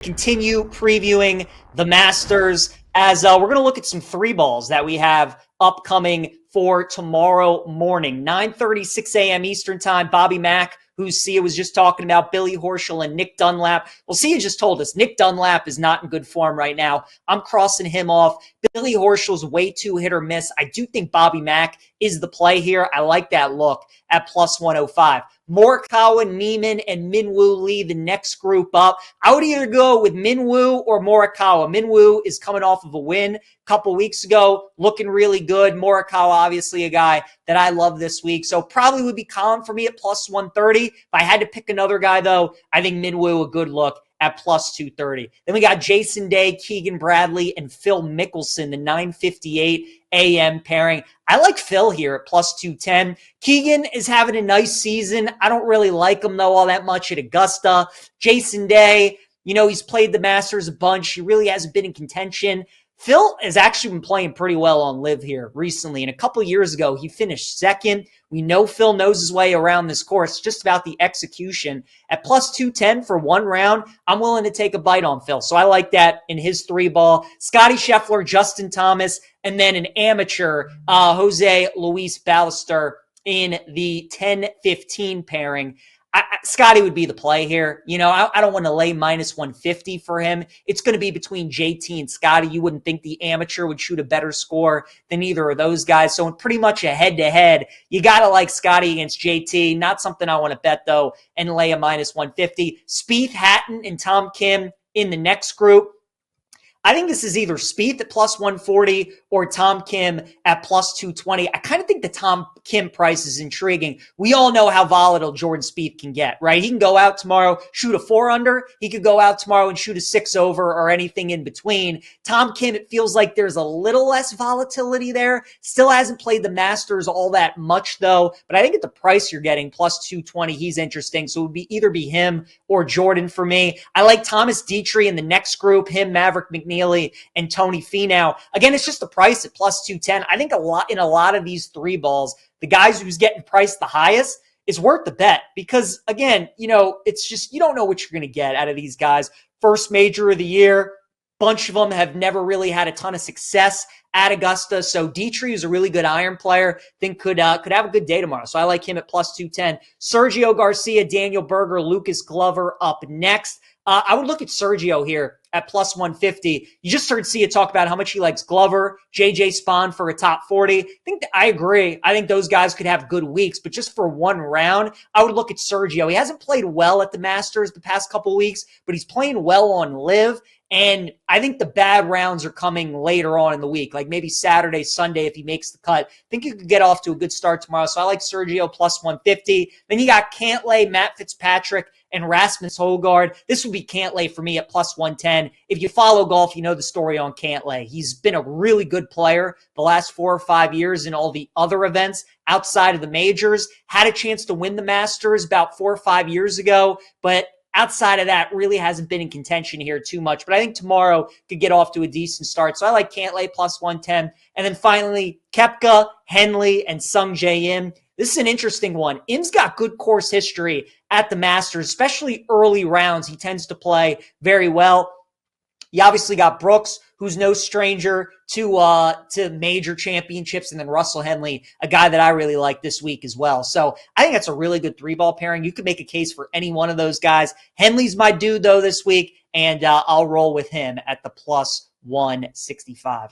Continue previewing the Masters as we're going to look at some three balls that we have upcoming for tomorrow morning, 9:36 a.m. Eastern time. Bobby Mack, who Sia was just talking about, Billy Horschel and Nick Dunlap. Well, Sia just told us Nick Dunlap is not in good form right now. I'm crossing him off. Billy Horschel's way too hit or miss. I do think Bobby Mack is the play here. I like that look at plus 105. Morikawa, Neiman, and Minwoo lead the next group up. I would either go with Minwoo or Morikawa. Minwoo is coming off of a win a couple weeks ago, looking really good. Morikawa, obviously a guy that I love this week, so probably would be Colin for me at plus 130. If I had to pick another guy, though, I think Minwoo a good look at plus 230. Then we got Jason Day, Keegan Bradley, and Phil Mickelson, the 9:58 a.m. pairing. I like Phil here at plus 210. Keegan is having a nice season. I don't really like him, though, all that much at Augusta. Jason Day, he's played the Masters a bunch. He really hasn't been in contention. Phil has actually been playing pretty well on LIV here recently, and a couple years ago, he finished second. We know Phil knows his way around this course, just about the execution. At plus 210 for one round, I'm willing to take a bite on Phil, so I like that in his three ball. Scotty Scheffler, Justin Thomas, and then an amateur, Jose Luis Ballester in the 10-15 pairing. Scotty would be the play here. I don't want to lay minus 150 for him. It's going to be between JT and Scotty. You wouldn't think the amateur would shoot a better score than either of those guys. So in pretty much a head-to-head, you got to like Scotty against JT. Not something I want to bet, though, and lay a minus 150. Spieth, Hatton, and Tom Kim in the next group. I think this is either Spieth at plus 140 or Tom Kim at plus 220. I kind of think the Tom Kim price is intriguing. We all know how volatile Jordan Spieth can get, right? He can go out tomorrow, shoot a 4-under. He could go out tomorrow and shoot a 6-over or anything in between. Tom Kim, it feels like there's a little less volatility there. Still hasn't played the Masters all that much, though. But I think at the price you're getting, plus 220, he's interesting. So it would either be him or Jordan for me. I like Thomas Dietrich in the next group, him, Maverick McNeely, and Tony Finau. Again, it's just the price at plus 210. I think in a lot of these three balls, the guys who's getting priced the highest is worth the bet because, again, it's just you don't know what you're going to get out of these guys. First major of the year, bunch of them have never really had a ton of success at Augusta. So Dietrich is a really good iron player. Think could have a good day tomorrow. So I like him at plus 210. Sergio Garcia, Daniel Berger, Lucas Glover up next. I would look at Sergio here at plus 150. You just heard Sia talk about how much he likes Glover, JJ Spawn for a top 40. I agree. I think those guys could have good weeks, but just for one round, I would look at Sergio. He hasn't played well at the Masters the past couple weeks, but he's playing well on LIV. And I think the bad rounds are coming later on in the week, like maybe Saturday, Sunday, if he makes the cut. I think he could get off to a good start tomorrow. So I like Sergio plus 150. Then you got Cantlay, Matt Fitzpatrick, and Rasmus Højgaard. This would be Cantlay for me at plus 110. If you follow golf, you know the story on Cantlay. He's been a really good player the last 4 or 5 years in all the other events outside of the majors. Had a chance to win the Masters about 4 or 5 years ago, but outside of that, really hasn't been in contention here too much. But I think tomorrow could get off to a decent start. So I like Cantlay plus 110. And then finally, Koepka, Henley, and Sung Jae Im. This is an interesting one. Im's got good course history at the Masters, especially early rounds. He tends to play very well. You obviously got Brooks, who's no stranger to major championships, and then Russell Henley, a guy that I really like this week as well. So I think that's a really good three-ball pairing. You could make a case for any one of those guys. Henley's my dude, though, this week, and I'll roll with him at the plus 165.